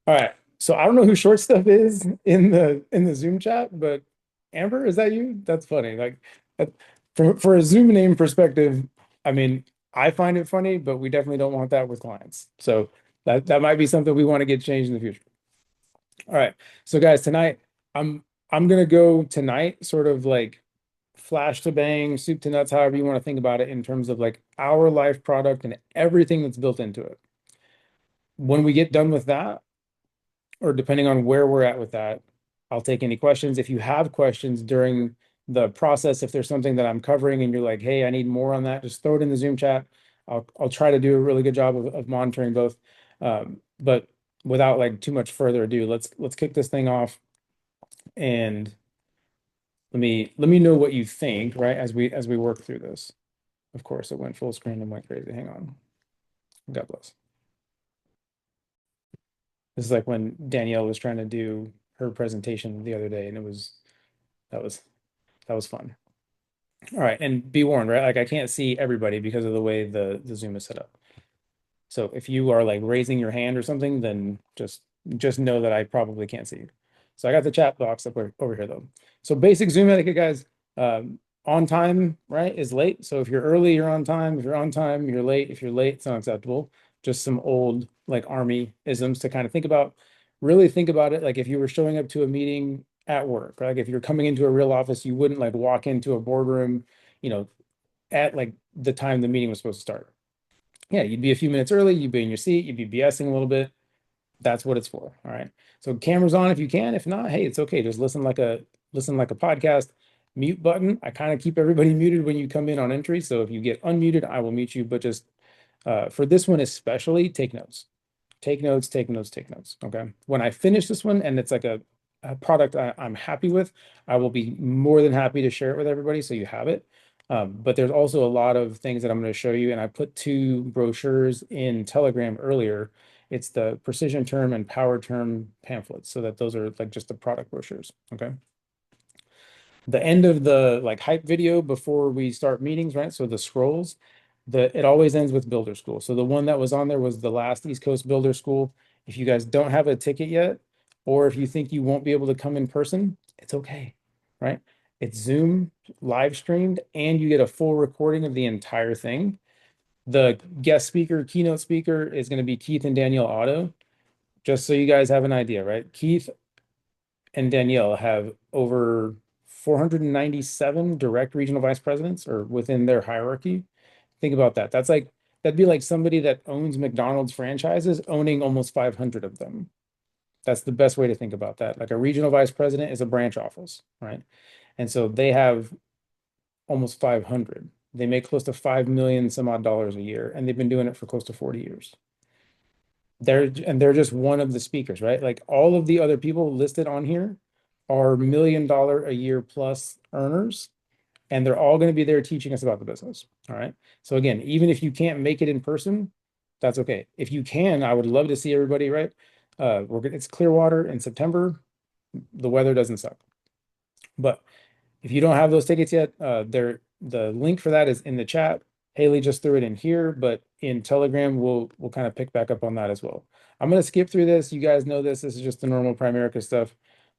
All right. So I don't know who short stuff is in the Zoom chat, but Amber, is that you? That's funny. Like that, for a Zoom name perspective, I mean, I find it funny, but we definitely don't want that with clients. So that might be something we want to get changed in the future. All right. So guys, tonight I'm gonna go tonight, sort of like flash to bang, soup to nuts, however you want to think about it, in terms of like our life product and everything that's built into it. When we get done with that, or depending on where we're at with that, I'll take any questions. If you have questions during the process, if there's something that I'm covering and you're like, hey, I need more on that, just throw it in the Zoom chat. I'll try to do a really good job of monitoring both. But without like too much further ado, let's kick this thing off and let me know what you think, right? As we work through this. Of course, it went full screen and went crazy. Hang on. God bless. This is like when Danielle was trying to do her presentation the other day, and that was that was fun. All right, and be warned, right? Like I can't see everybody because of the way the Zoom is set up. So if you are like raising your hand or something, then just know that I probably can't see you. So I got the chat box up over here though. So basic Zoom etiquette, guys. On time, right, is late. So if you're early, you're on time. If you're on time, you're late. If you're late, it's unacceptable. Just some old like army isms to kind of think about. Really think about it like if you were showing up to a meeting at work, right? Like if you're coming into a real office, you wouldn't like walk into a boardroom, you know, at like the time the meeting was supposed to start. Yeah, you'd be a few minutes early, you'd be in your seat, you'd be BSing a little bit. That's what it's for. All right. So cameras on if you can. If not, hey, it's okay. Just listen like a podcast. Mute button. I kind of keep everybody muted when you come in on entry. So if you get unmuted, I will mute you. But just for this one especially, take notes. Take notes, take notes, take notes. Okay. When I finish this one and it's like a product I'm happy with, I will be more than happy to share it with everybody so you have it. But there's also a lot of things that I'm going to show you. And I put two brochures in Telegram earlier. It's the precision term and power term pamphlets. So that those are like just the product brochures. Okay. The end of the like hype video before we start meetings, right? So the scrolls, it always ends with builder school. So the one that was on there was the last East Coast Builder School. If you guys don't have a ticket yet, or if you think you won't be able to come in person, it's okay, right? It's Zoom live streamed, and you get a full recording of the entire thing. The guest speaker, keynote speaker is going to be Keith and Danielle Otto. Just so you guys have an idea, right? Keith and Danielle have over 497 direct regional vice presidents or within their hierarchy. Think about that. That'd be like somebody that owns McDonald's franchises owning almost 500 of them. That's the best way to think about that. Like a regional vice president is a branch office, right? And so they have almost 500. They make close to 5 million some odd dollars a year, and they've been doing it for close to 40 years. They're just one of the speakers, right? Like all of the other people listed on here are $1 million a year plus earners, and they're all going to be there teaching us about the business. All right. So again, even if you can't make it in person, that's okay. If you can, I would love to see everybody, right? It's Clearwater in September. The weather doesn't suck. But if you don't have those tickets yet, the link for that is in the chat. Haley just threw it in here, but in Telegram, we'll kind of pick back up on that as well. I'm gonna skip through this. You guys know this. This is just the normal Primerica stuff.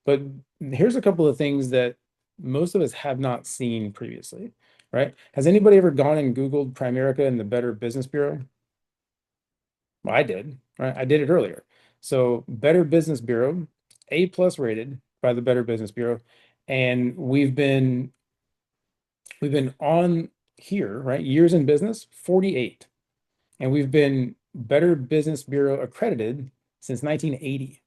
But here's a couple of things that most of us have not seen previously, right? Has anybody ever gone and Googled Primerica and the Better Business Bureau? Well, I did, right? I did it earlier. So Better Business Bureau, A plus rated by the Better Business Bureau. And we've been on here, right? Years in business, 48. And we've been Better Business Bureau accredited since 1980.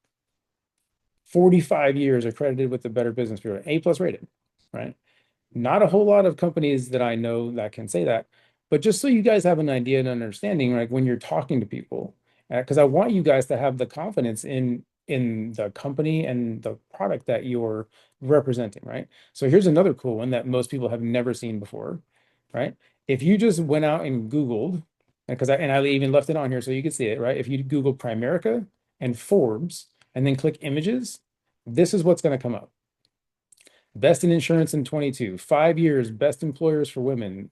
45 years accredited with the Better Business Bureau, A plus rated, right? Not a whole lot of companies that I know that can say that. But just so you guys have an idea and understanding, like when you're talking to people, because I want you guys to have the confidence in the company and the product that you're representing, right? So here's another cool one that most people have never seen before, right? If you just went out and Googled, because I even left it on here so you could see it, right? If you Google Primerica and Forbes and then click images, this is what's going to come up. Best in insurance in 22, 5 years, best employers for women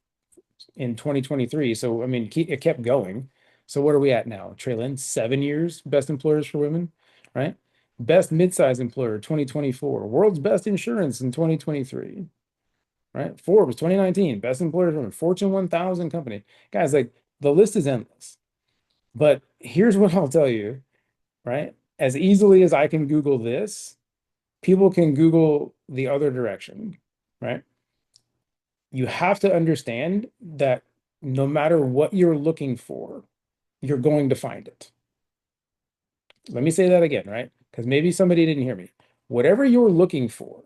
in 2023. So, it kept going. So what are we at now, Traylon? 7 years, best employers for women, right? Best midsize employer 2024, world's best insurance in 2023, right? Forbes 2019, best employer from Fortune 1000 company. Guys, like the list is endless. But here's what I'll tell you, right? As easily as I can Google this, people can Google the other direction, right? You have to understand that no matter what you're looking for, you're going to find it. Let me say that again, right? Because maybe somebody didn't hear me. Whatever you're looking for,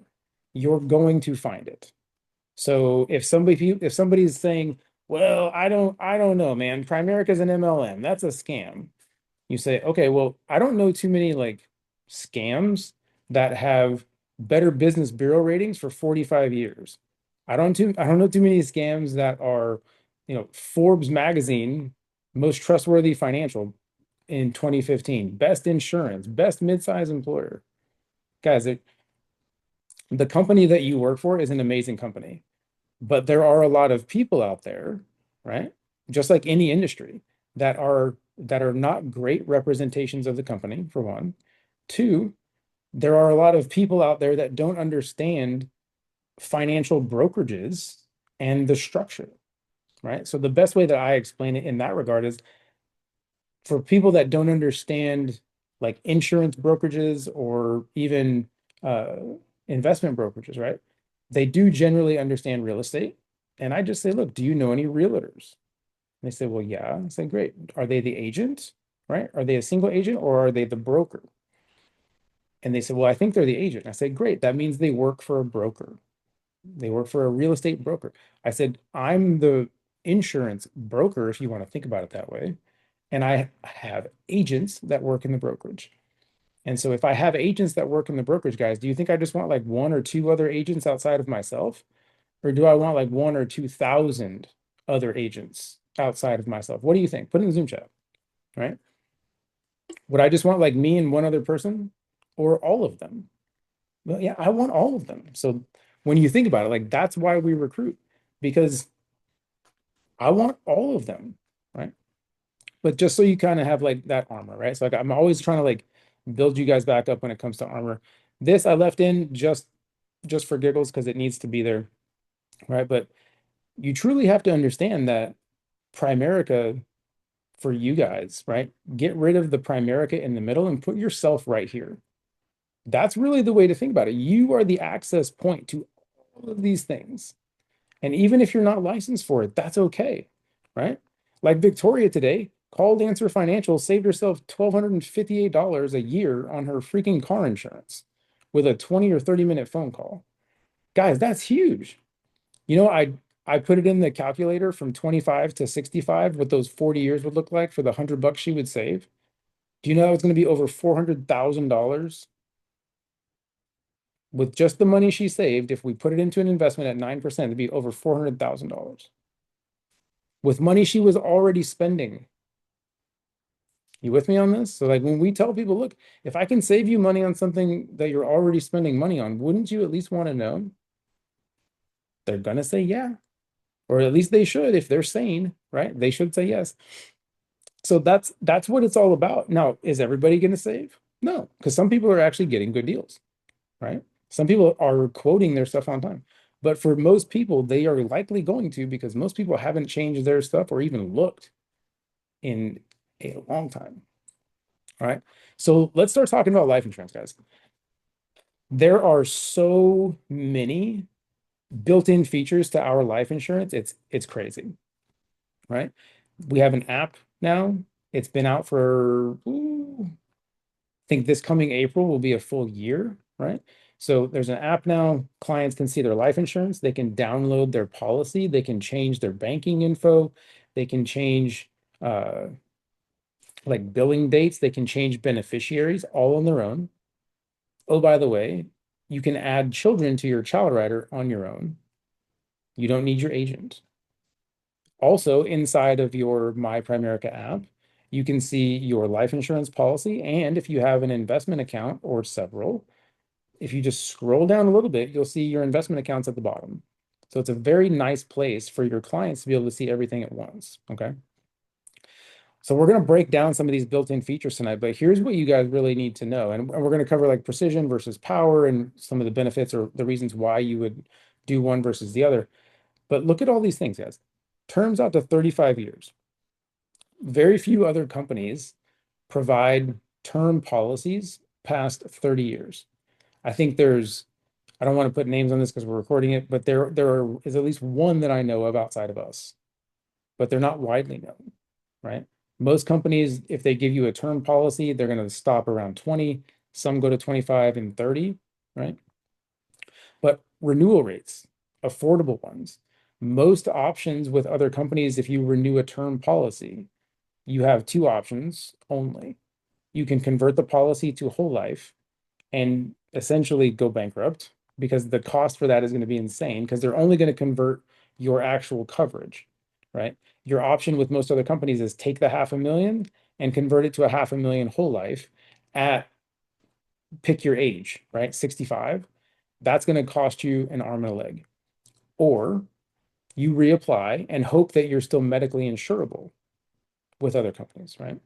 you're going to find it. So if somebody's saying, "Well, I don't know, man. Primerica's an MLM. That's a scam." You say, "Okay, well, I don't know too many like scams that have Better Business Bureau ratings for 45 years. I don't know too many scams that are, Forbes magazine most trustworthy financial in 2015, best insurance, best midsize employer." Guys, the company that you work for is an amazing company. But there are a lot of people out there, right? Just like any industry that are not great representations of the company, for one. Two, there are a lot of people out there that don't understand financial brokerages and the structure, right? So the best way that I explain it in that regard is for people that don't understand like insurance brokerages or even uh, investment brokerages, right? They do generally understand real estate. And I just say, look, do you know any realtors? And they say, well, yeah. I say, great. Are they the agent, right? Are they a single agent or are they the broker? And they said, well, I think they're the agent. I said, great. That means they work for a broker. They work for a real estate broker. I said, I'm the insurance broker, if you want to think about it that way. And I have agents that work in the brokerage. And so if I have agents that work in the brokerage, guys, do you think I just want like one or two other agents outside of myself? Or do I want like one or 2,000 other agents outside of myself? What do you think? Put in the Zoom chat, right? Would I just want like me and one other person or all of them? Well, yeah, I want all of them. So when you think about it, like that's why we recruit because I want all of them, right? But just so you kind of have like that armor, right? So like I'm always trying to like build you guys back up when it comes to armor. This I left in just for giggles because it needs to be there, right? But you truly have to understand that Primerica for you guys, right? Get rid of the Primerica in the middle and put yourself right here. That's really the way to think about it. You are the access point to all of these things. And even if you're not licensed for it, that's okay, right? Like Victoria today called Answer Financial, saved herself $1,258 a year on her freaking car insurance with a 20 or 30-minute phone call. Guys, that's huge. I put it in the calculator from 25 to 65, what those 40 years would look like for the $100 she would save. Do you know that was going to be over $400,000 with just the money she saved? If we put it into an investment at 9%, it'd be over $400,000 with money she was already spending. You with me on this? So like when we tell people, look, if I can save you money on something that you're already spending money on, wouldn't you at least want to know? They're gonna say yeah, or at least they should if they're sane, right? They should say yes. So that's what it's all about. Now, is everybody going to save? No, because some people are actually getting good deals, right? Some people are quoting their stuff on time. But for most people, they are likely going to because most people haven't changed their stuff or even looked in a long time. All right. So let's start talking about life insurance, guys. There are so many built-in features to our life insurance. It's crazy, right? We have an app now. It's been out for think this coming April will be a full year, right? So there's an app now. Clients can see their life insurance. They can download their policy. They can change their banking info. They can change like billing dates. They can change beneficiaries all on their own. Oh, by the way, you can add children to your child rider on your own. You don't need your agent. Also, inside of your My Primerica app, you can see your life insurance policy. And if you have an investment account or several, if you just scroll down a little bit, you'll see your investment accounts at the bottom. So it's a very nice place for your clients to be able to see everything at once. Okay. So we're going to break down some of these built-in features tonight, but here's what you guys really need to know. And we're going to cover like precision versus power and some of the benefits or the reasons why you would do one versus the other. But look at all these things, guys. Terms out to 35 years. Very few other companies provide term policies past 30 years. I think I don't want to put names on this because we're recording it, but is at least one that I know of outside of us, but they're not widely known, right? Most companies, if they give you a term policy, they're going to stop around 20. Some go to 25 and 30, right? But renewal rates, affordable ones, most options with other companies, if you renew a term policy, you have two options only. You can convert the policy to whole life and essentially go bankrupt because the cost for that is going to be insane because they're only going to convert your actual coverage, right? Your option with most other companies is take the 500,000 and convert it to a 500,000 whole life at pick your age, right? 65. That's going to cost you an arm and a leg. Or you reapply and hope that you're still medically insurable with other companies, right?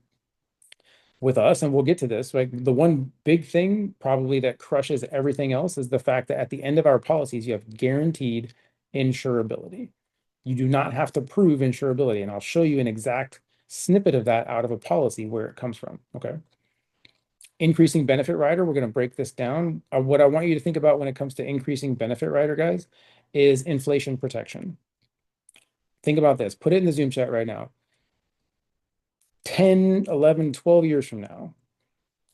With us, and we'll get to this, like the one big thing probably that crushes everything else is the fact that at the end of our policies, you have guaranteed insurability. You do not have to prove insurability. And I'll show you an exact snippet of that out of a policy where it comes from. Okay. Increasing benefit rider, we're going to break this down. What I want you to think about when it comes to increasing benefit rider, guys, is inflation protection. Think about this. Put it in the Zoom chat right now. 10, 11, 12 years from now,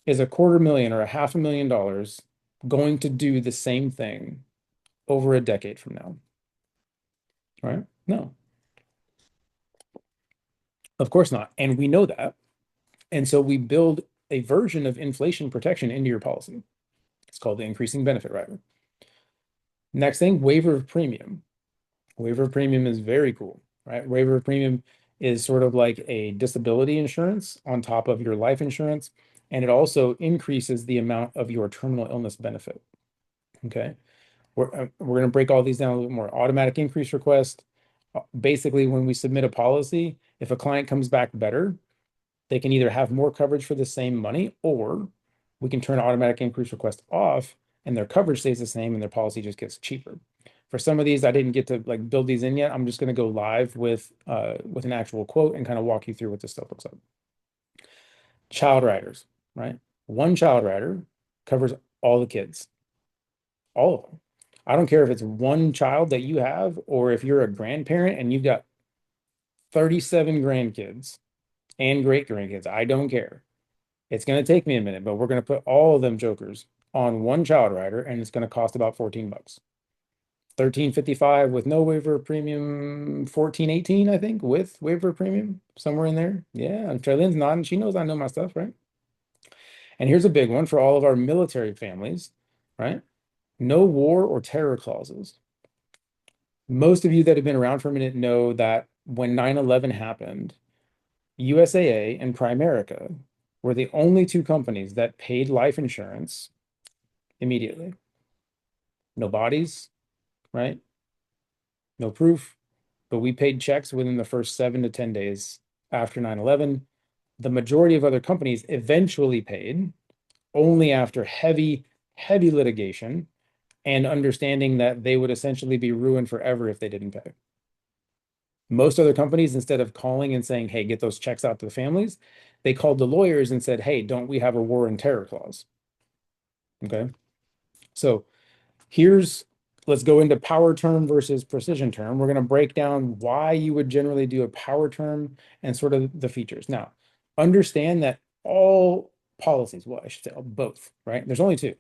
is a $250,000 or a $500,000 going to do the same thing over a decade from now? Right? No, of course not. And we know that. And so we build a version of inflation protection into your policy. It's called the increasing benefit rider. Next thing, waiver of premium. Waiver of premium is very cool, right? Waiver of premium is sort of like a disability insurance on top of your life insurance. And it also increases the amount of your terminal illness benefit. Okay. We're going to break all these down a little more. Automatic increase request. Basically, when we submit a policy, if a client comes back better, they can either have more coverage for the same money, or we can turn automatic increase request off and their coverage stays the same and their policy just gets cheaper. For some of these, I didn't get to like build these in yet. I'm just going to go live with an actual quote and kind of walk you through what this stuff looks like. Child riders, right? One child rider covers all the kids, all of them. I don't care if it's one child that you have or if you're a grandparent and you've got 37 grandkids and great grandkids. I don't care. It's going to take me a minute, but we're going to put all of them jokers on one child rider and it's going to cost about 14 bucks. 13.55 with no waiver premium, 14.18 I think with waiver premium, somewhere in there. Yeah, and Treylin's nodding. She knows I know my stuff, right? And here's a big one for all of our military families, right? No war or terror clauses. Most of you that have been around for a minute know that when 9/11 happened, USAA and Primerica were the only two companies that paid life insurance immediately. No bodies, right? No proof, but we paid checks within the first 7 to 10 days after 9/11. The majority of other companies eventually paid only after heavy, heavy litigation and understanding that they would essentially be ruined forever if they didn't pay. Most other companies, instead of calling and saying, hey, get those checks out to the families, they called the lawyers and said, hey, don't we have a war and terror clause? Okay. So let's go into power term versus precision term. We're going to break down why you would generally do a power term and sort of the features. Now, understand that all policies, well, I should say both, right? There's only two,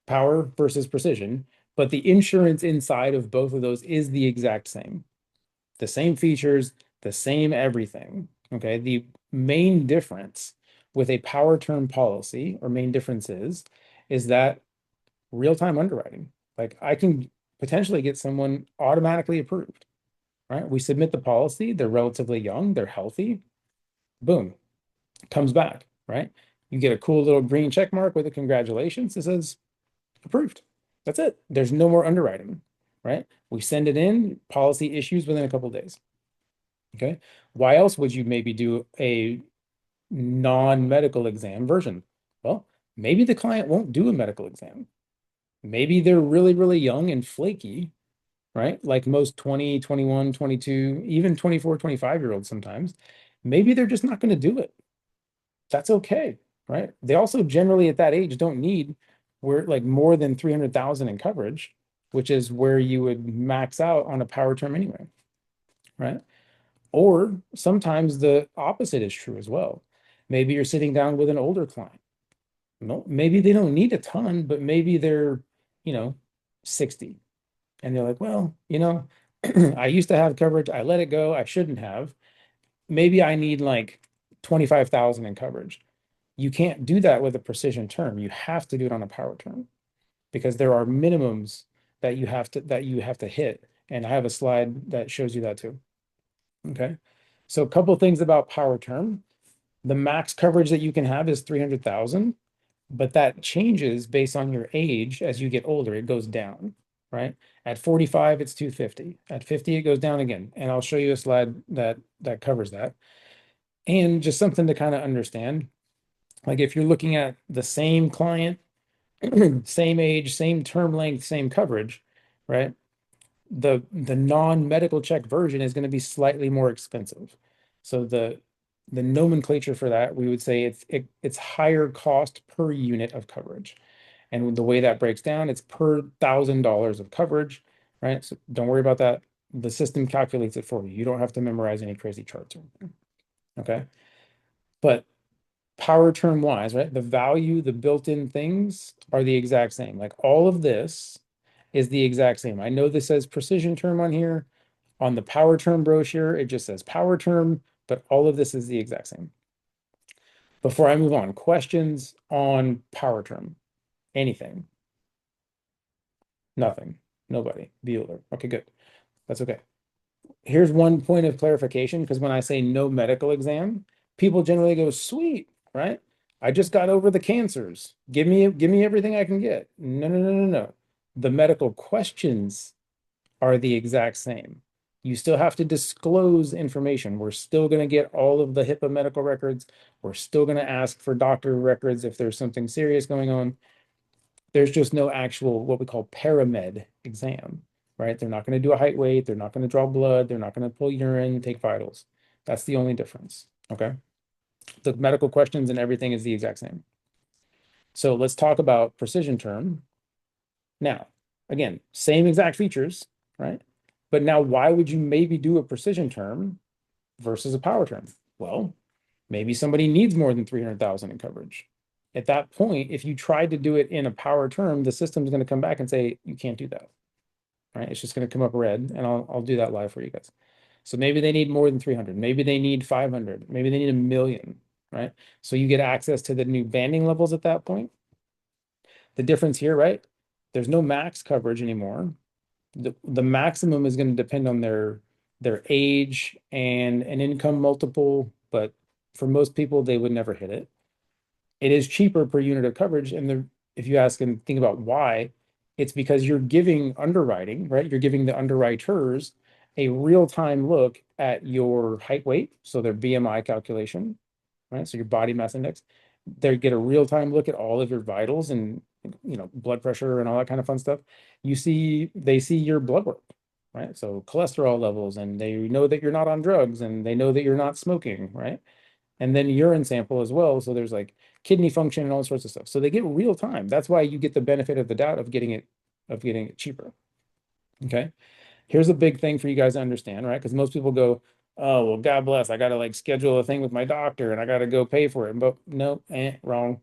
power versus precision, but the insurance inside of both of those is the exact same. The same features, the same everything. Okay. The main difference with a power term policy, or main difference is that real-time underwriting. Like I can potentially get someone automatically approved, right? We submit the policy, they're relatively young, they're healthy, boom, comes back, right? You get a cool little green check mark with a congratulations. It says approved. That's it. There's no more underwriting, right? We send it in, policy issues within a couple of days. Okay. Why else would you maybe do a non-medical exam version? Well, maybe the client won't do a medical exam. Maybe they're really, really young and flaky, right? Like most 20, 21, 22, even 24, 25-year-olds sometimes. Maybe they're just not going to do it. That's okay, right? They also generally at that age don't need where like more than 300,000 in coverage, which is where you would max out on a power term anyway, right? Or sometimes the opposite is true as well. Maybe you're sitting down with an older client. No, maybe they don't need a ton, but maybe they're, you know, 60 and they're like, well, I used to have coverage. I let it go. I shouldn't have. Maybe I need like 25,000 in coverage. You can't do that with a precision term. You have to do it on a power term because there are minimums that you have to hit. And I have a slide that shows you that too. Okay. So a couple things about power term. The max coverage that you can have is 300,000, but that changes based on your age as you get older. It goes down, right? At 45, it's 250. At 50, it goes down again. And I'll show you a slide that covers that. And just something to kind of understand, like if you're looking at the same client, same age, same term length, same coverage, right? The non-medical check version is going to be slightly more expensive. So the nomenclature for that, we would say it's higher cost per unit of coverage. And the way that breaks down, it's per $1,000 of coverage, right? So don't worry about that. The system calculates it for you. You don't have to memorize any crazy charts or anything. Okay. But power term wise, right? The value, the built-in things are the exact same. Like all of this is the exact same. I know this says precision term on here. On the power term brochure, it just says power term, but all of this is the exact same. Before I move on, questions on power term? Anything? Nothing. Nobody. Bueller. Okay, good. That's okay. Here's one point of clarification because when I say no medical exam, people generally go, sweet, right? I just got over the cancers. Give me everything I can get. No, no, no, no, no. The medical questions are the exact same. You still have to disclose information. We're still going to get all of the HIPAA medical records. We're still going to ask for doctor records if there's something serious going on. There's just no actual what we call paramed exam, right? They're not going to do a height weight. They're not going to draw blood. They're not going to pull urine, take vitals. That's the only difference. Okay. The medical questions and everything is the exact same. So let's talk about precision term. Now, again, same exact features, right? But now why would you maybe do a precision term versus a power term? Well, maybe somebody needs more than 300,000 in coverage. At that point, if you tried to do it in a power term, the system's going to come back and say, you can't do that, right? It's just going to come up red, and I'll do that live for you guys. So maybe they need more than 300. Maybe they need 500. Maybe they need 1 million, right? So you get access to the new banding levels at that point. The difference here, right? There's no max coverage anymore. The maximum is going to depend on their age and an income multiple, but for most people, they would never hit it. It is cheaper per unit of coverage. And if you ask and think about why, it's because you're giving underwriting, right? You're giving the underwriters a real-time look at your height weight, so their BMI calculation, right? So your body mass index. They get a real-time look at all of your vitals and blood pressure and all that kind of fun stuff. They see your blood work, right? So cholesterol levels, and they know that you're not on drugs, and they know that you're not smoking, right? And then urine sample as well. So there's like kidney function and all sorts of stuff. So they get real time. That's why you get the benefit of the doubt of getting it cheaper. Okay. Here's a big thing for you guys to understand, right? Because most people go, oh, well, God bless. I got to like schedule a thing with my doctor and I got to go pay for it. But no, wrong.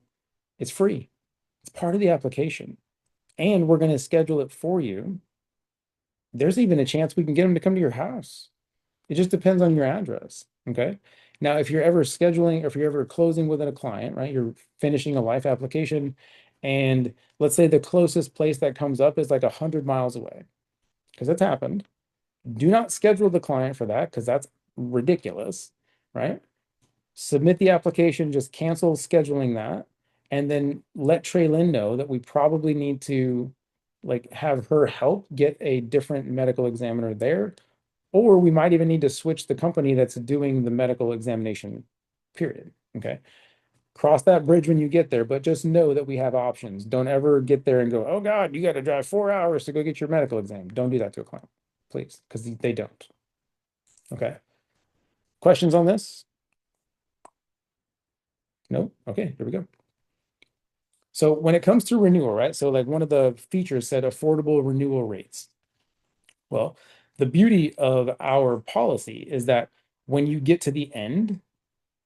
It's free. It's part of the application. And we're going to schedule it for you. There's even a chance we can get them to come to your house. It just depends on your address. Okay. Now, if you're ever scheduling or if you're ever closing with a client, right, you're finishing a life application, and let's say the closest place that comes up is like 100 miles away, because that's happened. Do not schedule the client for that because that's ridiculous, right? Submit the application, just cancel scheduling that, and then let Traylyn know that we probably need to like have her help get a different medical examiner there, Or we might even need to switch the company that's doing the medical examination, period. Okay. Cross that bridge when you get there, but just know that we have options. Don't ever get there and go, oh God, you got to drive 4 hours to go get your medical exam. Don't do that to a client, please, because they don't. Okay. Questions on this? No? Okay, here we go. So when it comes to renewal, right? So like one of the features said affordable renewal rates. Well, the beauty of our policy is that when you get to the end,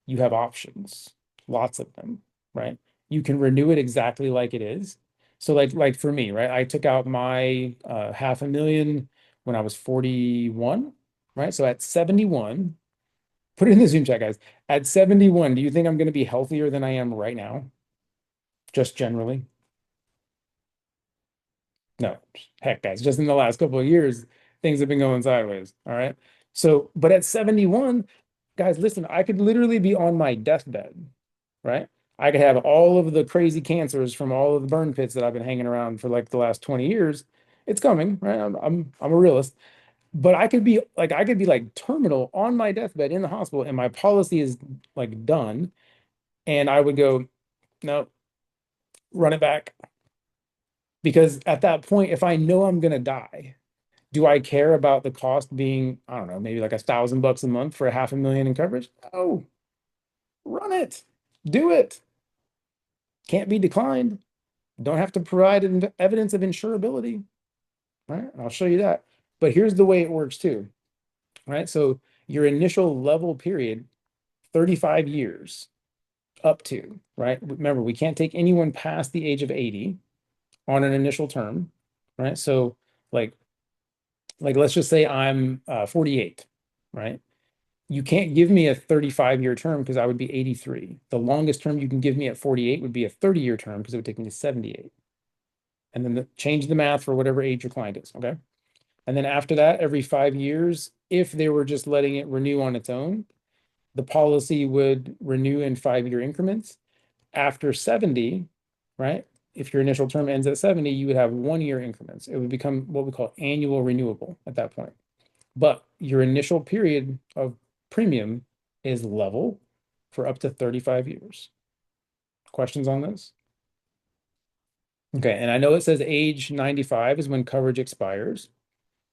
you have options, lots of them, right? You can renew it exactly like it is. So like for me, right? I took out my 500,000 when I was 41, right? So at 71, put it in the Zoom chat, guys. At 71, do you think I'm going to be healthier than I am right now? Just generally? No, heck, guys, just in the last couple of years, things have been going sideways. All right. So, but at 71, guys, listen, I could literally be on my deathbed, right? I could have all of the crazy cancers from all of the burn pits that I've been hanging around for like the last 20 years. It's coming, right? I'm a realist. But I could be like terminal on my deathbed in the hospital, and my policy is like done. And I would go, no, run it back. Because at that point, if I know I'm gonna die, do I care about the cost being, I don't know, maybe like $1,000 a month for a 500,000 in coverage? Oh, run it. Do it. Can't be declined. Don't have to provide evidence of insurability, right? I'll show you that. But here's the way it works too, right? So your initial level period, 35 years up to, right? Remember, we can't take anyone past the age of 80 on an initial term, right? So like like let's just say I'm 48, right? You can't give me a 35-year term because I would be 83. The longest term you can give me at 48 would be a 30-year term because it would take me to 78. And then change the math for whatever age your client is, okay? And then after that, every 5 years, if they were just letting it renew on its own, the policy would renew in 5-year increments. After 70, right? If your initial term ends at 70, you would have 1-year increments. It would become what we call annual renewable at that point. But your initial period of premium is level for up to 35 years. Questions on this? Okay, and I know it says age 95 is when coverage expires.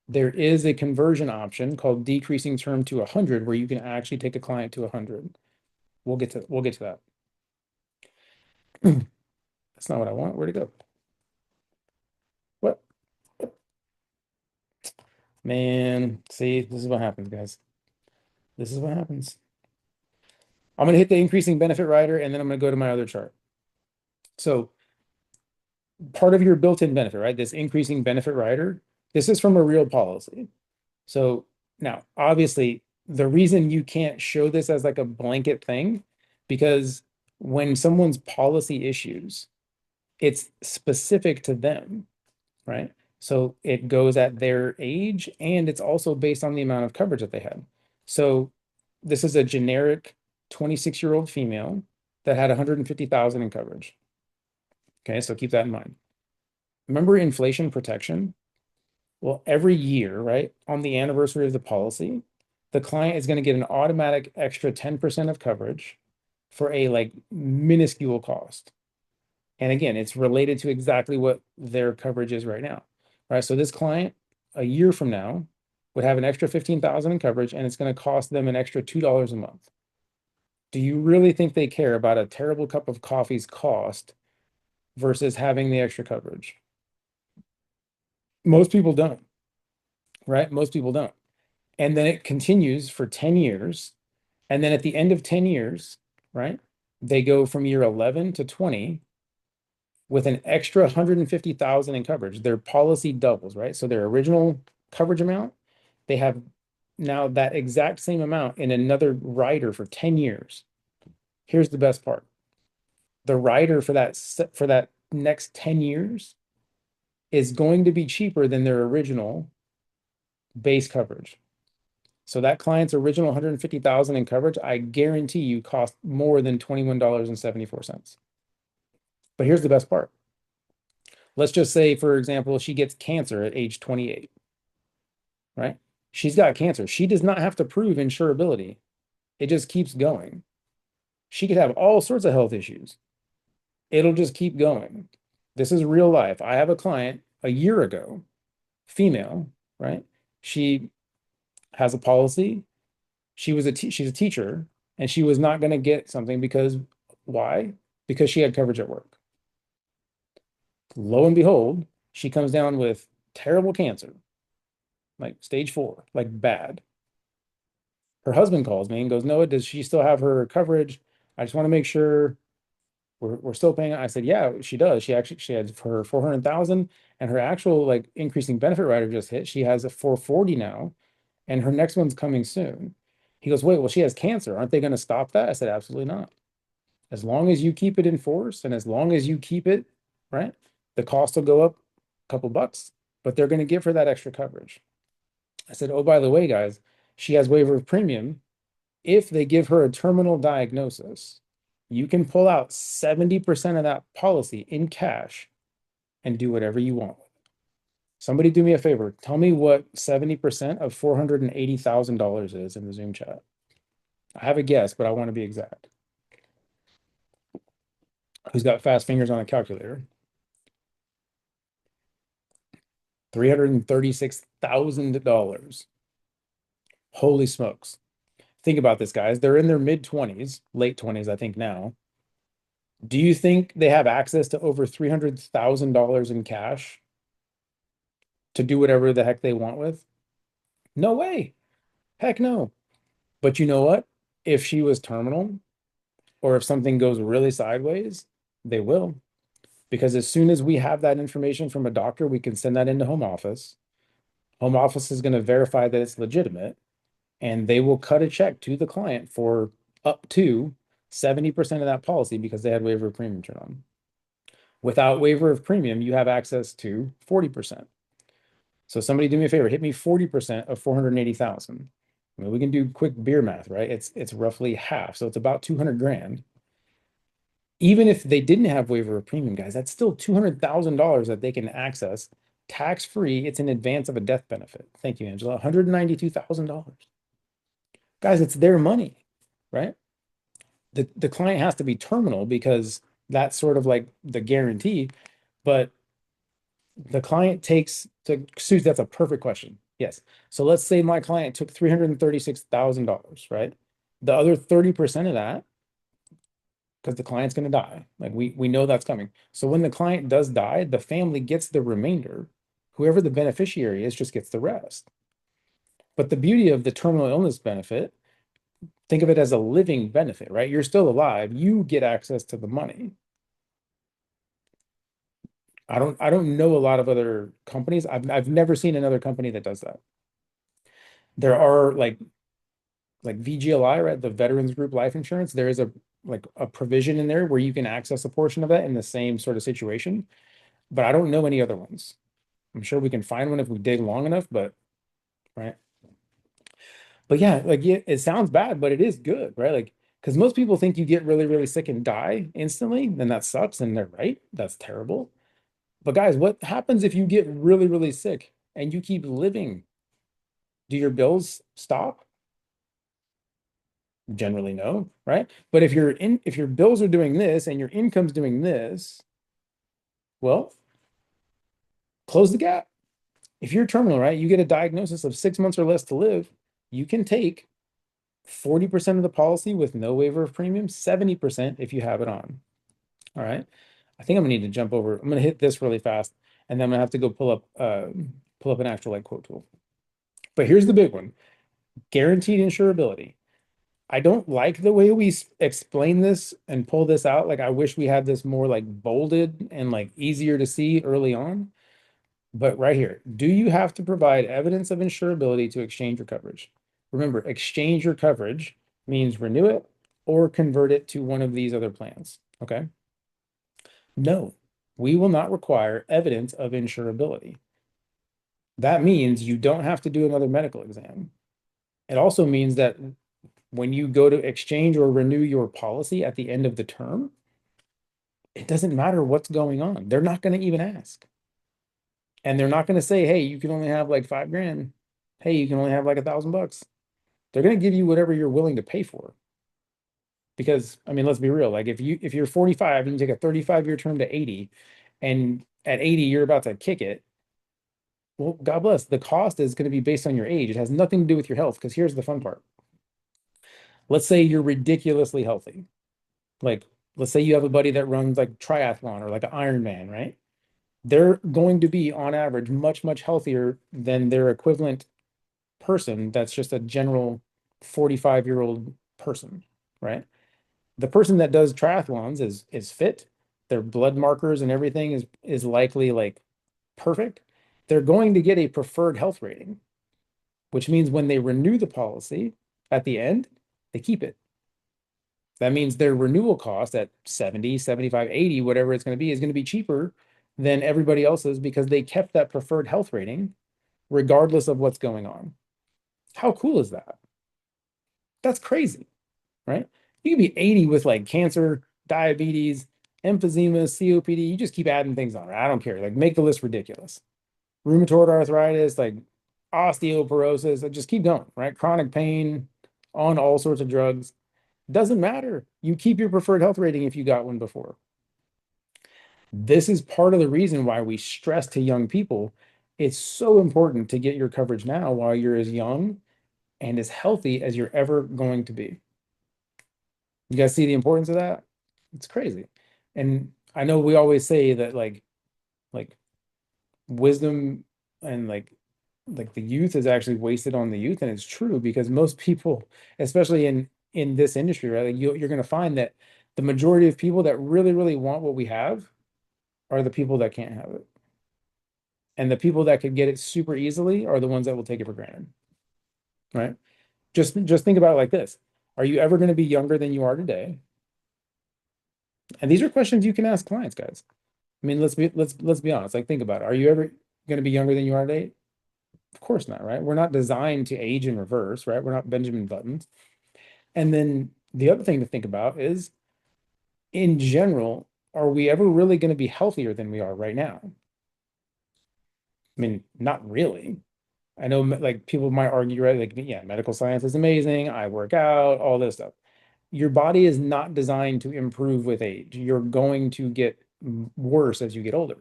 There is a conversion option called decreasing term to 100 where you can actually take a client to 100. We'll get to that. That's not what I want. Where'd it go? What? Man, see, this is what happens, guys. This is what happens. I'm going to hit the increasing benefit rider and then I'm going to go to my other chart. So part of your built-in benefit, right? This increasing benefit rider, this is from a real policy. So now, obviously, the reason you can't show this as like a blanket thing, because when someone's policy issues, it's specific to them, right? So it goes at their age and it's also based on the amount of coverage that they had. So this is a generic 26-year-old female that had 150,000 in coverage. Okay, so keep that in mind. Remember inflation protection? Well, every year, right, on the anniversary of the policy, the client is going to get an automatic extra 10% of coverage for a like minuscule cost. And again, it's related to exactly what their coverage is right now. Right. So this client a year from now would have an extra 15,000 in coverage and it's going to cost them an extra $2 a month. Do you really think they care about a terrible cup of coffee's cost versus having the extra coverage? Most people don't, right? Most people don't. And then it continues for 10 years. And then at the end of 10 years, right, they go from year 11 to 20 with an extra 150,000 in coverage. Their policy doubles, right? So their original coverage amount, they have now that exact same amount in another rider for 10 years. Here's the best part. The rider for that next 10 years is going to be cheaper than their original base coverage. So that client's original 150,000 in coverage, I guarantee you cost more than $21.74. But here's the best part. Let's just say, for example, she gets cancer at age 28, right? She's got cancer. She does not have to prove insurability. It just keeps going. She could have all sorts of health issues. It'll just keep going. This is real life. I have a client a year ago, female, right? She has a policy. She's a teacher, and she was not going to get something because why? Because she had coverage at work. Lo and behold, she comes down with terrible cancer, like stage 4, like bad. Her husband calls me and goes, Noah, does she still have her coverage? I just want to make sure we're still paying. I said, yeah, she does. She had her 400,000 and her actual like increasing benefit rider just hit. She has a 440 now, and her next one's coming soon. He goes, wait, well, she has cancer. Aren't they going to stop that? I said, absolutely not. As long as you keep it in force and as long as you keep it, right, the cost will go up a couple bucks, but they're going to give her that extra coverage. I said, oh, by the way, guys, she has waiver of premium. If they give her a terminal diagnosis, you can pull out 70% of that policy in cash and do whatever you want. Somebody do me a favor. Tell me what 70% of $480,000 is in the Zoom chat. I have a guess, but I want to be exact. Who's got fast fingers on a calculator? $336,000. Holy smokes. Think about this, guys. They're in their mid 20s, late 20s, I think now. Do you think they have access to over $300,000 in cash to do whatever the heck they want with? No way. Heck no. But you know what? If she was terminal or if something goes really sideways, they will. Because as soon as we have that information from a doctor, we can send that into home office. Home office is going to verify that it's legitimate, and they will cut a check to the client for up to 70% of that policy because they had waiver of premium turn on. Without waiver of premium, you have access to 40%. So somebody do me a favor, hit me 40% of 480,000. I mean, we can do quick beer math, right? It's roughly half, so it's about 200 grand. Even if they didn't have waiver of premium, guys, that's still $200,000 that they can access tax free. It's in advance of a death benefit. Thank you, Angela. $192,000. Guys, it's their money, right? The client has to be terminal because that's sort of like the guarantee, but the client takes to Suze, that's a perfect question. Yes. So let's say my client took $336,000, right? The other 30% of that, because the client's going to die. Like we know that's coming. So when the client does die, the family gets the remainder. Whoever the beneficiary is just gets the rest. But the beauty of the terminal illness benefit, think of it as a living benefit, right? You're still alive. You get access to the money. I don't know a lot of other companies. I've never seen another company that does that. There are like VGLI, right? The Veterans Group Life Insurance. There is a provision in there where you can access a portion of that in the same sort of situation, but I don't know any other ones. I'm sure we can find one if we dig long enough, but right. But yeah, like yeah, it sounds bad, but it is good, right? Like because most people think you get really, really sick and die instantly, then that sucks, and they're right. That's terrible. But guys, what happens if you get really, really sick and you keep living? Do your bills stop? Generally, no, right? But if your bills are doing this and your income's doing this, well, close the gap. If you're terminal, right, you get a diagnosis of 6 months or less to live, you can take 40% of the policy with no waiver of premium, 70% if you have it on. All right. I think I'm gonna need to jump over. I'm gonna hit this really fast, and then I'm gonna have to go pull up an actual like quote tool. But here's the big one: guaranteed insurability. I don't like the way we explain this and pull this out. Like I wish we had this more like bolded and like easier to see early on. But right here, do you have to provide evidence of insurability to exchange your coverage? Remember, exchange your coverage means renew it or convert it to one of these other plans. Okay. No, we will not require evidence of insurability. That means you don't have to do another medical exam. It also means that when you go to exchange or renew your policy at the end of the term, it doesn't matter what's going on. They're not going to even ask. And they're not going to say, hey, you can only have like 5 grand. hey, you can only have like $1,000. They're going to give you whatever you're willing to pay for. Because I mean, let's be real. Like if you're 45 and you take a 35-year term to 80, and at 80 you're about to kick it, well, God bless. The cost is going to be based on your age. It has nothing to do with your health. Because here's the fun part. Let's say you're ridiculously healthy. Like, let's say you have a buddy that runs like triathlon or like an Ironman, right? They're going to be on average much, much healthier than their equivalent person that's just a general 45-year-old person, right? The person that does triathlons is fit. Their blood markers and everything is likely like perfect. They're going to get a preferred health rating, which means when they renew the policy at the end, they keep it. That means their renewal cost at 70, 75, 80, whatever it's going to be, is going to be cheaper than everybody else's because they kept that preferred health rating regardless of what's going on. How cool is that? That's crazy, right? You can be 80 with like cancer, diabetes, emphysema, COPD. You just keep adding things on, right? I don't care. Like make the list ridiculous. Rheumatoid arthritis, like osteoporosis, just keep going, right? Chronic pain, on all sorts of drugs. Doesn't matter. You keep your preferred health rating if you got one before. This is part of the reason why we stress to young people it's so important to get your coverage now while you're as young and as healthy as you're ever going to be. You guys see the importance of that? It's crazy. And I know we always say that like wisdom and like the youth is actually wasted on the youth, and it's true because most people, especially in this industry, right? Like you're going to find that the majority of people that really, really want what we have are the people that can't have it. And the people that could get it super easily are the ones that will take it for granted, right? Just think about it like this. Are you ever going to be younger than you are today? And these are questions you can ask clients, guys. I mean, let's be honest. Like, think about it. Are you ever going to be younger than you are today? Of course not, right? We're not designed to age in reverse, right? We're not Benjamin Buttons. And then the other thing to think about is, in general, are we ever really going to be healthier than we are right now? I mean, not really. I know like people might argue, right? Like, yeah, medical science is amazing. I work out, all this stuff. Your body is not designed to improve with age. You're going to get worse as you get older.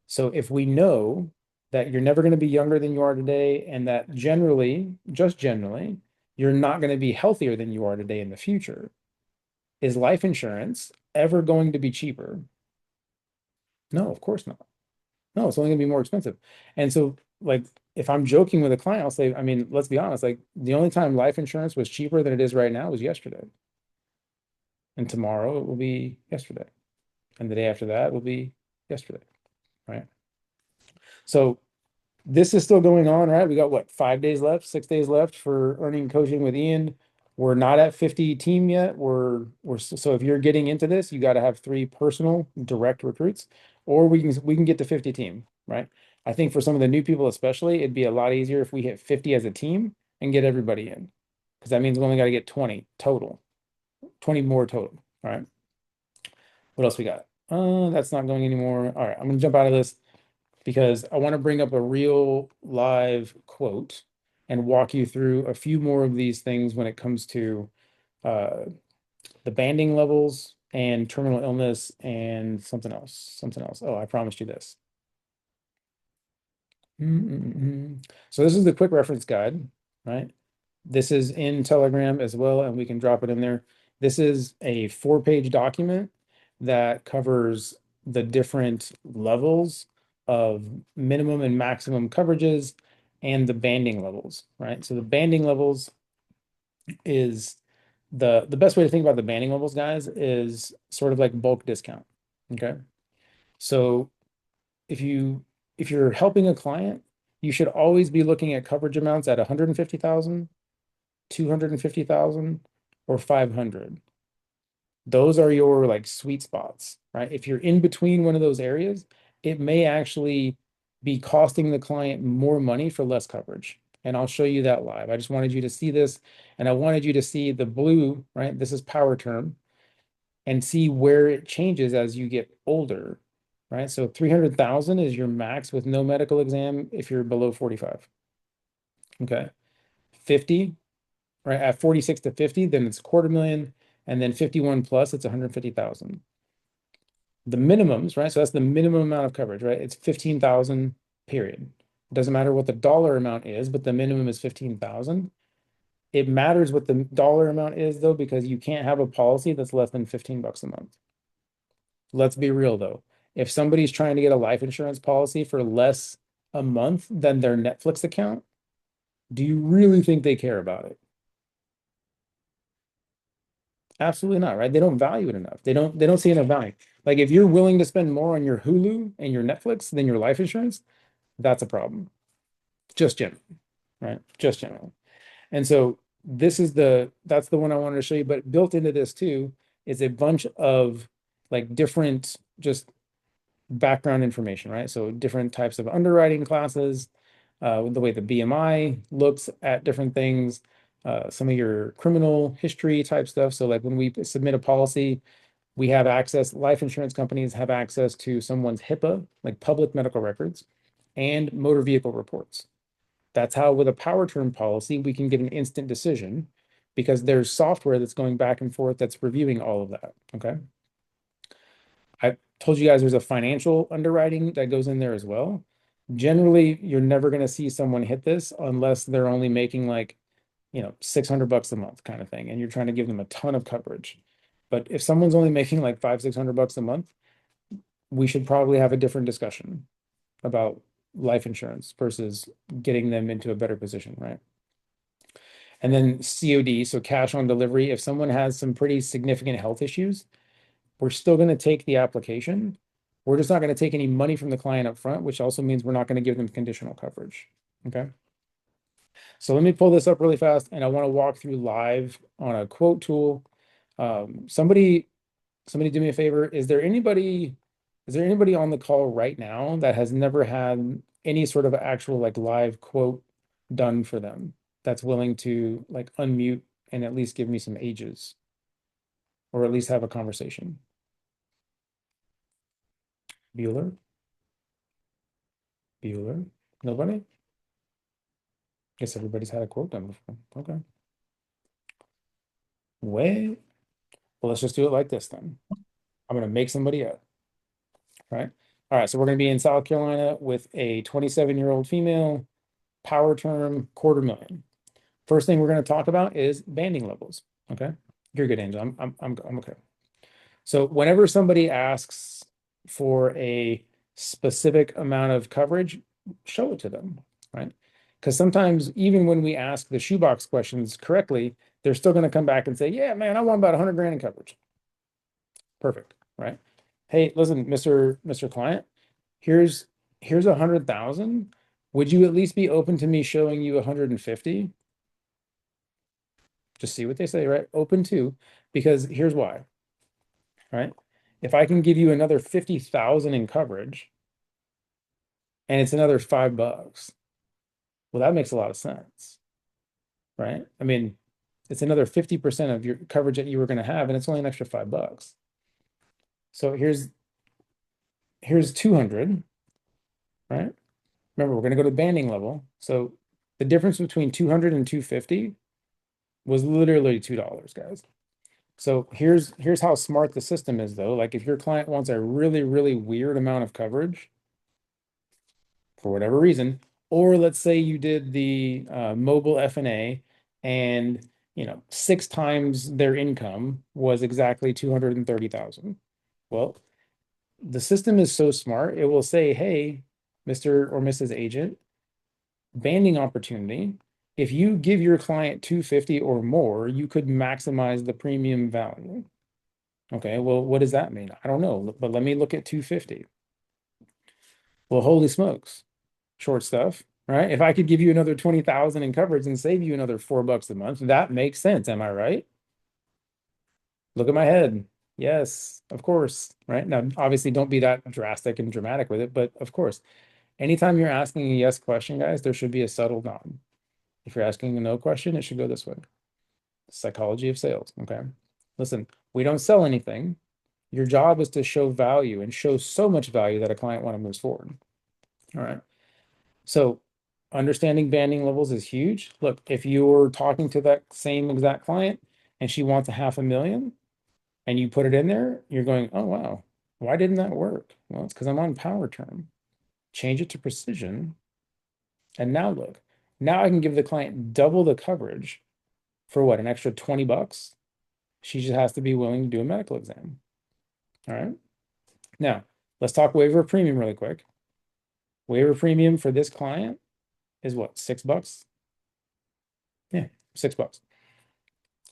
So if we know that you're never going to be younger than you are today, and that generally, just generally, you're not going to be healthier than you are today in the future, is life insurance ever going to be cheaper? No, of course not. No, it's only going to be more expensive. And so, like, if I'm joking with a client, I'll say, I mean, let's be honest, like, the only time life insurance was cheaper than it is right now was yesterday. And tomorrow it will be yesterday. And the day after that will be yesterday, right? So, this is still going on, right? We got what, 5 days left, 6 days left for earning coaching with Ian. We're not at 50 team yet. So if you're getting into this, you got to have 3 personal direct recruits, or we can get to 50 team, right? I think for some of the new people, especially, it'd be a lot easier if we hit 50 as a team and get everybody in, because that means we only got to get 20 total, 20 more total. All right. What else we got? That's not going anymore. All right, I'm gonna jump out of this because I want to bring up a real live quote and walk you through a few more of these things when it comes to uh, the banding levels and terminal illness and something else. Something else. Oh, I promised you this. So this is the quick reference guide, right? This is in Telegram as well, and we can drop it in there. This is a 4-page document that covers the different levels of minimum and maximum coverages and the banding levels, right? So the banding levels is the best way to think about the banding levels, guys, is sort of like bulk discount. Okay. So if you if you're helping a client, you should always be looking at coverage amounts at 150,000, 250,000, or 500. Those are your like sweet spots, right? If you're in between one of those areas, it may actually be costing the client more money for less coverage. And I'll show you that live. I just wanted you to see this, and I wanted you to see the blue, right? This is power term, and see where it changes as you get older, right? So 300,000 is your max with no medical exam if you're below 45. Okay. 50, right? At 46 to 50, then it's a quarter million. And then 51 plus, it's 150,000. The minimums, right? So that's the minimum amount of coverage, right? It's 15,000, period. It doesn't matter what the dollar amount is, but the minimum is 15,000. It matters what the dollar amount is though, because you can't have a policy that's less than 15 bucks a month. Let's be real though. If somebody's trying to get a life insurance policy for less a month than their Netflix account, do you really think they care about it? Absolutely not, right? They don't value it enough. They don't see enough value. Like if you're willing to spend more on your Hulu and your Netflix than your life insurance, that's a problem. Just general, right? Just general. And so that's the one I wanted to show you. But built into this too is a bunch of like different just background information, right? So different types of underwriting classes, the way the BMI looks at different things, some of your criminal history type stuff. So like when we submit a policy, we have access, life insurance companies have access to someone's HIPAA, like public medical records, and motor vehicle reports. That's how with a power term policy, we can get an instant decision because there's software that's going back and forth that's reviewing all of that. Okay. I told you guys there's a financial underwriting that goes in there as well. Generally, you're never going to see someone hit this unless they're only making like, 600 bucks a month kind of thing, and you're trying to give them a ton of coverage. But if someone's only making like 600 bucks a month, we should probably have a different discussion about life insurance versus getting them into a better position, right? And then COD, so cash on delivery. If someone has some pretty significant health issues, we're still going to take the application. We're just not going to take any money from the client up front, which also means we're not going to give them conditional coverage. Okay. So let me pull this up really fast, and I want to walk through live on a quote tool. Somebody do me a favor. Is there anybody on the call right now that has never had any sort of actual like live quote done for them that's willing to like unmute and at least give me some ages or at least have a conversation? Bueller? Bueller? Nobody? Guess everybody's had a quote done before. Okay. Well, let's just do it like this then. I'm gonna make somebody up, right? All right, so we're gonna be in South Carolina with a 27-year-old female, power term, quarter million. First thing we're gonna talk about is banding levels. Okay. You're good, Angel. I'm okay. So whenever somebody asks for a specific amount of coverage, show it to them, right? Because sometimes even when we ask the shoebox questions correctly, they're still going to come back and say, "Yeah, man, I want about 100 grand in coverage." Perfect, right? Hey, listen, Mr. Client, here's 100,000. Would you at least be open to me showing you 150? Just see what they say, right? Open to, because here's why, right? If I can give you another 50,000 in coverage and it's another $5, well, that makes a lot of sense, right? I mean, it's another 50% of your coverage that you were going to have, and it's only an extra $5. So here's 200, right? Remember, we're going to go to banding level. So the difference between 200 and 250 was literally $2, guys. So here's how smart the system is, though. Like if your client wants a really, really weird amount of coverage, for whatever reason, or let's say you did the mobile F&A and 6 times their income was exactly 230,000. Well, the system is so smart, it will say, hey, Mr. or Mrs. Agent, banding opportunity. If you give your client 250 or more, you could maximize the premium value. Okay, well, what does that mean? I don't know, but let me look at 250. Well, holy smokes. Short stuff, right? If I could give you another 20,000 in coverage and save you another $4 a month, that makes sense. Am I right? Look at my head. Yes, of course. Right. Now, obviously, don't be that drastic and dramatic with it, but of course, anytime you're asking a yes question, guys, there should be a subtle nod. If you're asking a no question, it should go this way. Psychology of sales. Okay. Listen, we don't sell anything. Your job is to show value and show so much value that a client want to move forward. All right. So understanding banding levels is huge. Look, if you're talking to that same exact client and she wants a 500,000 and you put it in there, you're going, oh, wow, why didn't that work? Well, it's because I'm on power term. Change it to precision. And now look, now I can give the client double the coverage for what, an extra 20 bucks? She just has to be willing to do a medical exam. All right. Now, let's talk waiver of premium really quick. Waiver premium for this client is what, $6? Yeah, $6.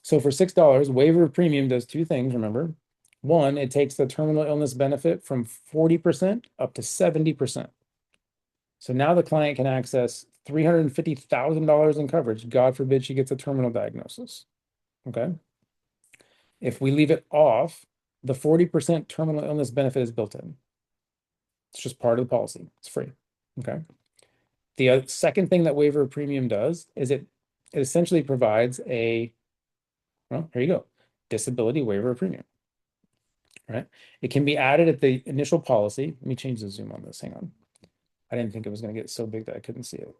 So for $6, waiver of premium does two things, remember. One, it takes the terminal illness benefit from 40% up to 70%. So now the client can access $350,000 in coverage. God forbid she gets a terminal diagnosis. Okay. If we leave it off, the 40% terminal illness benefit is built in. It's just part of the policy. It's free. Okay. The second thing that waiver of premium does is it essentially provides a, well, here you go, disability waiver of premium. Right? It can be added at the initial policy. Let me change the zoom on this. Hang on. I didn't think it was going to get so big that I couldn't see it.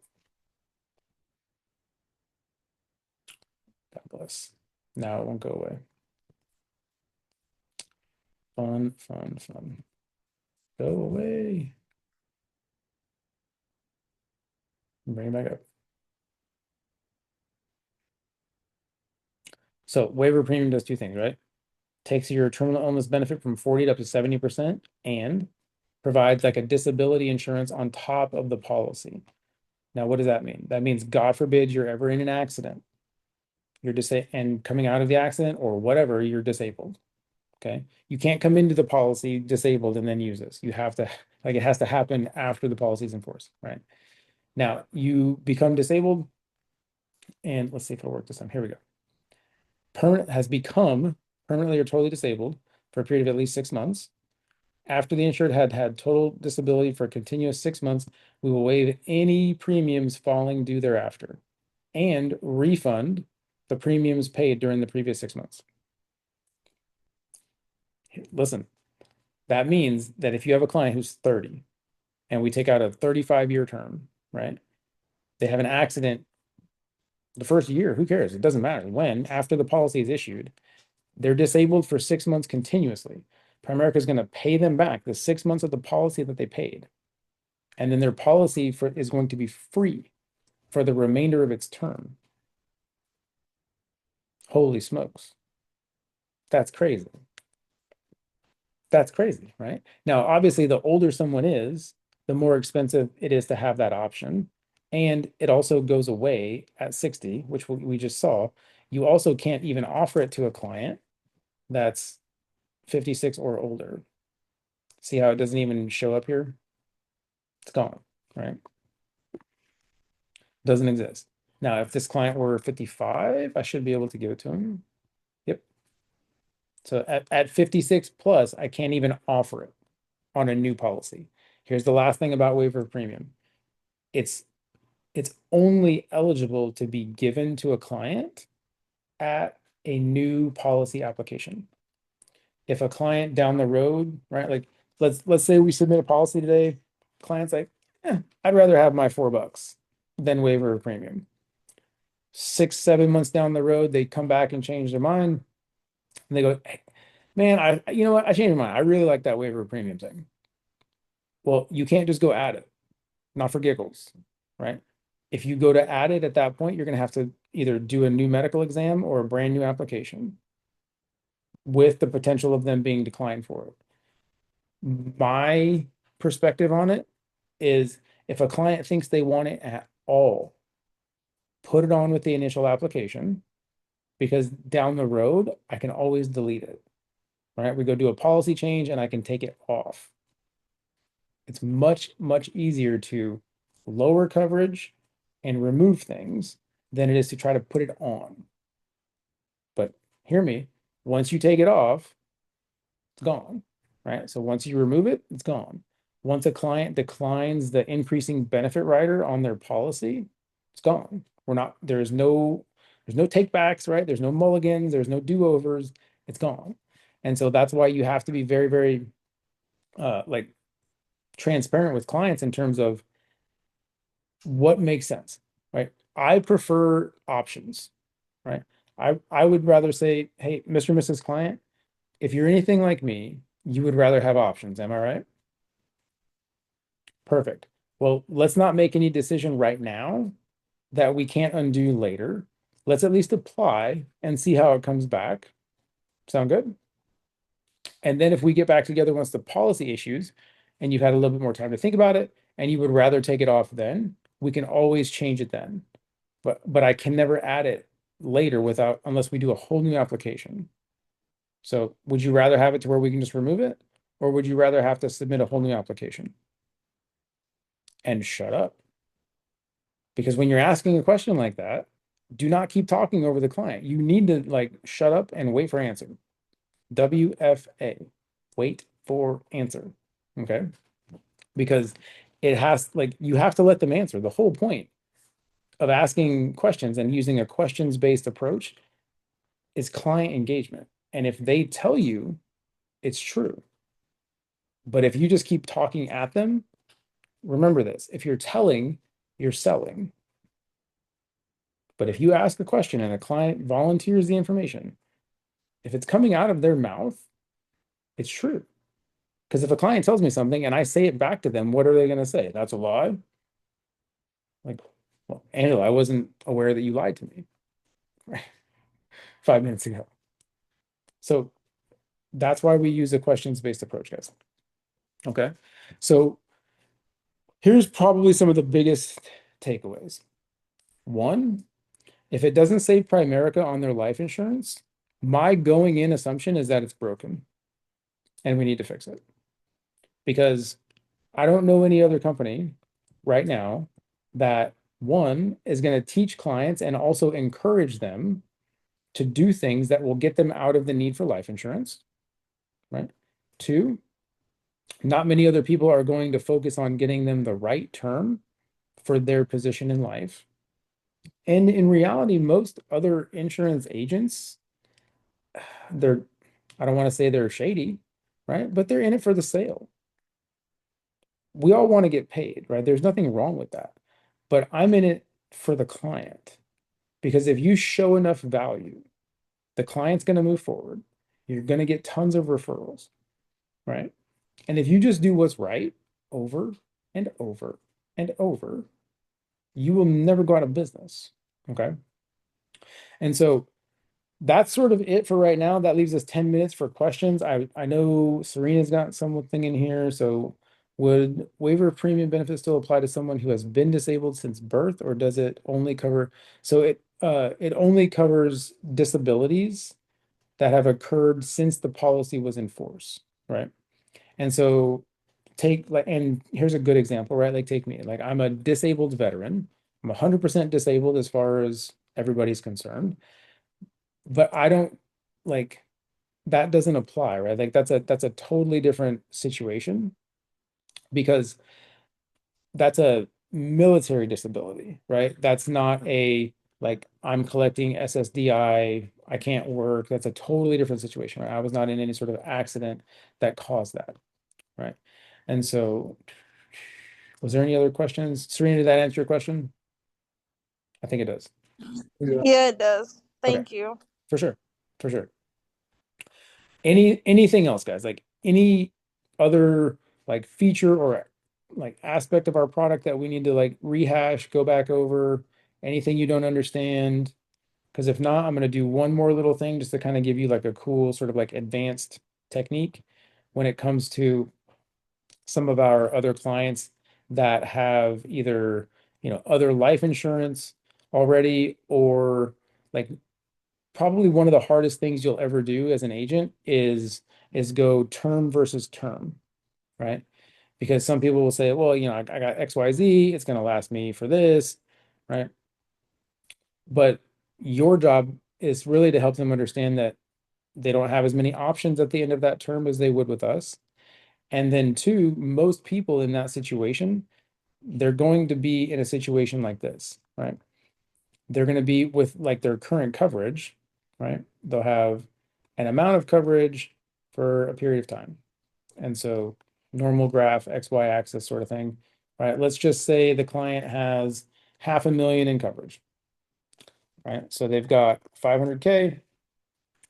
God bless. Now it won't go away. Fun, fun, fun. Go away. Bring it back up. So waiver premium does two things, right? Takes your terminal illness benefit from 40 up to 70% and provides like a disability insurance on top of the policy. Now, what does that mean? That means, God forbid, you're ever in an accident. You're disabled and coming out of the accident or whatever, you're disabled. Okay. You can't come into the policy disabled and then use this. You have to, like, it has to happen after the policy is in force, right? Now, you become disabled, and let's see if it'll work this time. Here we go. Has become permanently or totally disabled for a period of at least 6 months. After the insured had had total disability for a continuous 6 months, we will waive any premiums falling due thereafter and refund the premiums paid during the previous 6 months. Listen, that means that if you have a client who's 30 and we take out a 35-year term, right? They have an accident the first year, who cares? It doesn't matter when, after the policy is issued, they're disabled for 6 months continuously. Primerica is going to pay them back the 6 months of the policy that they paid. And then their policy is going to be free for the remainder of its term. Holy smokes. That's crazy. That's crazy, right? Now, obviously, the older someone is, the more expensive it is to have that option. And it also goes away at 60, which we just saw. You also can't even offer it to a client that's 56 or older. See how it doesn't even show up here? It's gone, right? Doesn't exist. Now, if this client were 55, I should be able to give it to him. Yep. So at 56 plus, I can't even offer it on a new policy. Here's the last thing about waiver of premium. It's only eligible to be given to a client at a new policy application. If a client down the road, right? Like let's say we submit a policy today, client's like, I'd rather have my $4 than waiver of premium. 6, 7 months down the road, they come back and change their mind. And they go, hey, man, you know what? I changed my mind. I really like that waiver of premium thing. Well, you can't just go add it, not for giggles, right? If you go to add it at that point, you're going to have to either do a new medical exam or a brand new application with the potential of them being declined for it. My perspective on it is if a client thinks they want it at all, put it on with the initial application because down the road, I can always delete it, right? We go do a policy change and I can take it off. It's much, much easier to lower coverage and remove things than it is to try to put it on. But hear me, once you take it off, it's gone, right? So once you remove it, it's gone. Once a client declines the increasing benefit rider on their policy, it's gone. There's no takebacks, right? There's no mulligans, there's no do-overs, it's gone. And so that's why you have to be very, very like transparent with clients in terms of what makes sense, right? I prefer options, right? I would rather say, hey, Mr. and Mrs. Client, if you're anything like me, you would rather have options. Am I right? Perfect. Well, let's not make any decision right now that we can't undo later. Let's at least apply and see how it comes back. Sound good? And then if we get back together once the policy issues and you've had a little bit more time to think about it and you would rather take it off then, we can always change it then. But I can never add it later without unless we do a whole new application. So would you rather have it to where we can just remove it? Or would you rather have to submit a whole new application? And shut up. Because when you're asking a question like that, do not keep talking over the client. You need to like shut up and wait for answer. WFA, wait for answer. Okay. Because it has like you have to let them answer. The whole point of asking questions and using a questions-based approach is client engagement. And if they tell you it's true, but if you just keep talking at them, remember this, if you're telling, you're selling. But if you ask a question and a client volunteers the information, if it's coming out of their mouth, it's true. Because if a client tells me something and I say it back to them, what are they going to say? That's a lie? Like, well, Angela, I wasn't aware that you lied to me 5 minutes ago. So that's why we use a questions-based approach, guys. Okay. So here's probably some of the biggest takeaways. One, if it doesn't say Primerica on their life insurance, my going in assumption is that it's broken and we need to fix it. Because I don't know any other company right now that one is going to teach clients and also encourage them to do things that will get them out of the need for life insurance, right? Two, not many other people are going to focus on getting them the right term for their position in life. And in reality, most other insurance agents, they're, I don't want to say they're shady, right? But they're in it for the sale. We all want to get paid, right? There's nothing wrong with that. But I'm in it for the client because if you show enough value, the client's going to move forward. You're going to get tons of referrals, right? And if you just do what's right over and over and over, you will never go out of business. Okay. And so that's sort of it for right now. That leaves us 10 minutes for questions. I know Serena's got something in here. So would waiver of premium benefits still apply to someone who has been disabled since birth, or does it only cover, so it only covers disabilities that have occurred since the policy was in force, right? And so take like, and here's a good example, right? Like take me, like I'm a disabled veteran. I'm 100% disabled as far as everybody's concerned, but I don't like that doesn't apply, right? Like that's a totally different situation because that's a military disability, right? That's not a like I'm collecting SSDI, I can't work. That's a totally different situation, right? I was not in any sort of accident that caused that, right? And so, was there any other questions? Serena, did that answer your question? I think it does. Yeah. Yeah, it does. Okay, Thank you. for sure, for sure. Anything else, guys? Like any other like feature or like aspect of our product that we need to like rehash, go back over, anything you don't understand? Because if not, I'm going to do one more little thing just to kind of give you like a cool sort of like advanced technique when it comes to some of our other clients that have either, other life insurance already or like probably one of the hardest things you'll ever do as an agent is go term versus term, right? Because some people will say, well, I got XYZ, it's going to last me for this, right? But your job is really to help them understand that they don't have as many options at the end of that term as they would with us. And then two, most people in that situation, they're going to be in a situation like this, right? They're going to be with like their current coverage, right? They'll have an amount of coverage for a period of time. And so normal graph, XY axis sort of thing. right? Let's just say the client has 500,000 in coverage, right? So they've got 500K,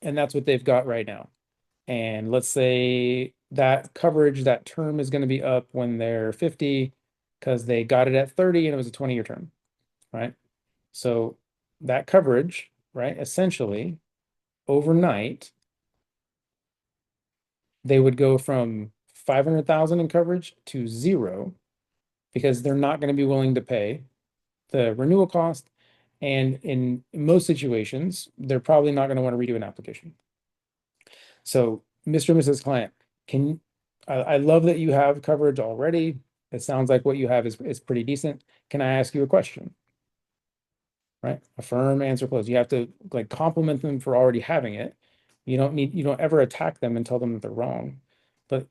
and that's what they've got right now. And let's say that coverage, that term is going to be up when they're 50 because they got it at 30 and it was a 20-year term, right? So that coverage, right, essentially overnight, they would go from 500,000 in coverage to zero because they're not going to be willing to pay the renewal cost. And in most situations, they're probably not going to want to redo an application. So, Mr. and Mrs. Client, can I love that you have coverage already. It sounds like what you have is pretty decent. Can I ask you a question? Right? Affirm, answer, close. You have to like compliment them for already having it. You don't ever attack them and tell them that they're wrong. But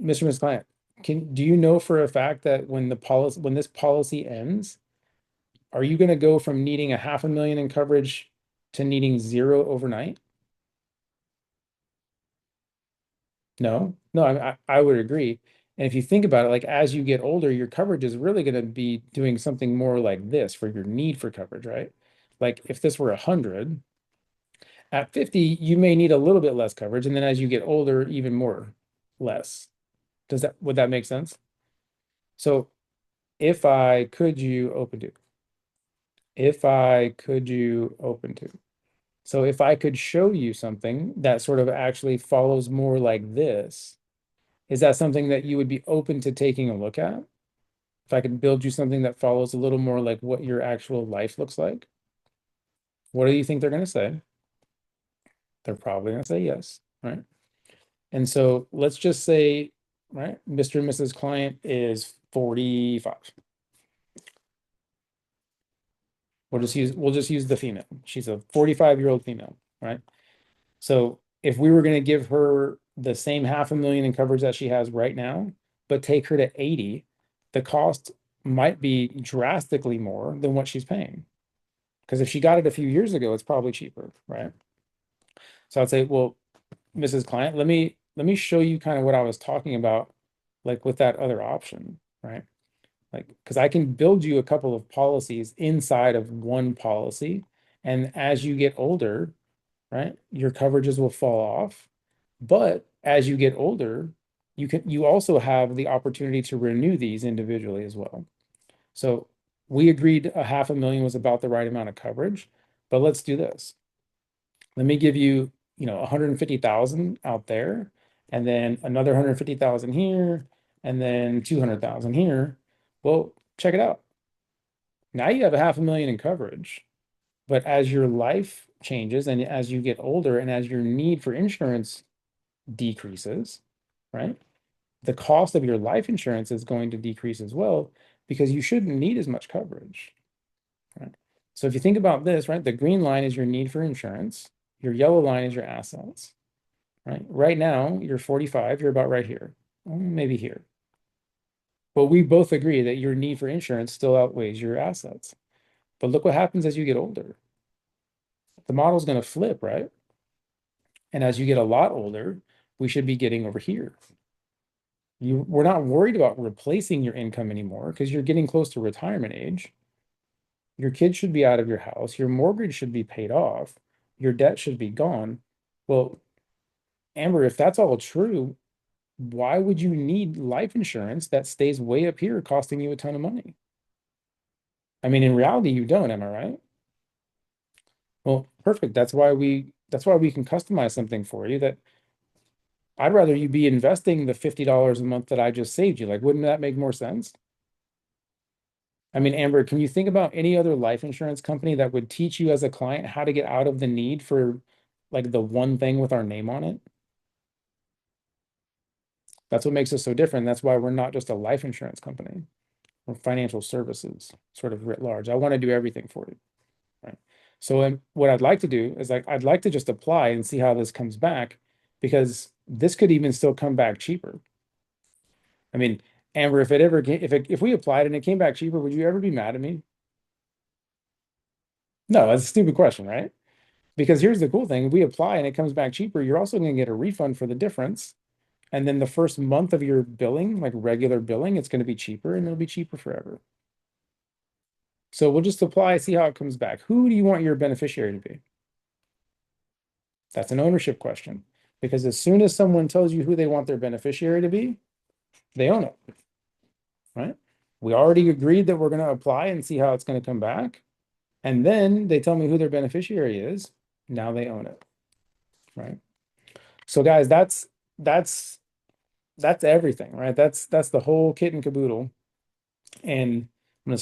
Mr. and Mrs. Client, do you know for a fact that when this policy ends, are you going to go from needing 500,000 in coverage to needing zero overnight? No, I would agree. And if you think about it, like as you get older, your coverage is really going to be doing something more like this for your need for coverage, right? Like if this were 100, at 50, you may need a little bit less coverage. And then as you get older, even more less. Would that make sense? So if I could you open to, if I could you open to. So if I could show you something that sort of actually follows more like this, is that something that you would be open to taking a look at? If I could build you something that follows a little more like what your actual life looks like, what do you think they're going to say? They're probably going to say yes, right? And so let's just say, right, Mr. and Mrs. Client is 45. We'll just use the female. She's a 45-year-old female, right? So if we were going to give her the same 500,000 in coverage that she has right now, but take her to 80, the cost might be drastically more than what she's paying. Because if she got it a few years ago, it's probably cheaper, right? So I'd say, well, Mrs. Client, let me show you kind of what I was talking about, like with that other option, right? Like, because I can build you a couple of policies inside of one policy. And as you get older, right, your coverages will fall off. But as you get older, you also have the opportunity to renew these individually as well. So we agreed 500,000 was about the right amount of coverage, but let's do this. Let me give you, 150,000 out there, and then another 150,000 here, and then 200,000 here. Well, check it out. Now you have 500,000 in coverage, but as your life changes and as you get older and as your need for insurance decreases, right? The cost of your life insurance is going to decrease as well because you shouldn't need as much coverage, right? So if you think about this, right, the green line is your need for insurance, your yellow line is your assets, right? Right now, you're 45, you're about right here, maybe here. But we both agree that your need for insurance still outweighs your assets. But look what happens as you get older. The model's going to flip, right? And as you get a lot older, we should be getting over here. We're not worried about replacing your income anymore because you're getting close to retirement age. Your kids should be out of your house. Your mortgage should be paid off. Your debt should be gone. Well, Amber, if that's all true, why would you need life insurance that stays way up here costing you a ton of money? I mean, in reality, you don't, am I right? Well, perfect. That's why we can customize something for you that I'd rather you be investing the $50 a month that I just saved you. Like, wouldn't that make more sense? I mean, Amber, can you think about any other life insurance company that would teach you as a client how to get out of the need for like the one thing with our name on it? That's what makes us so different. That's why we're not just a life insurance company. We're financial services, sort of writ large. I want to do everything for you, right? So what I'd like to do is like I'd like to just apply and see how this comes back because this could even still come back cheaper. I mean, Amber, if we applied and it came back cheaper, would you ever be mad at me? No, that's a stupid question, right? Because here's the cool thing, we apply and it comes back cheaper, you're also going to get a refund for the difference. And then the first month of your billing, like regular billing, it's going to be cheaper and it'll be cheaper forever. So we'll just apply, see how it comes back. Who do you want your beneficiary to be? That's an ownership question. Because as soon as someone tells you who they want their beneficiary to be, they own it, right? We already agreed that we're going to apply and see how it's going to come back. And then they tell me who their beneficiary is. Now they own it, right? So guys, that's that's everything, right? That's the whole kit and caboodle. And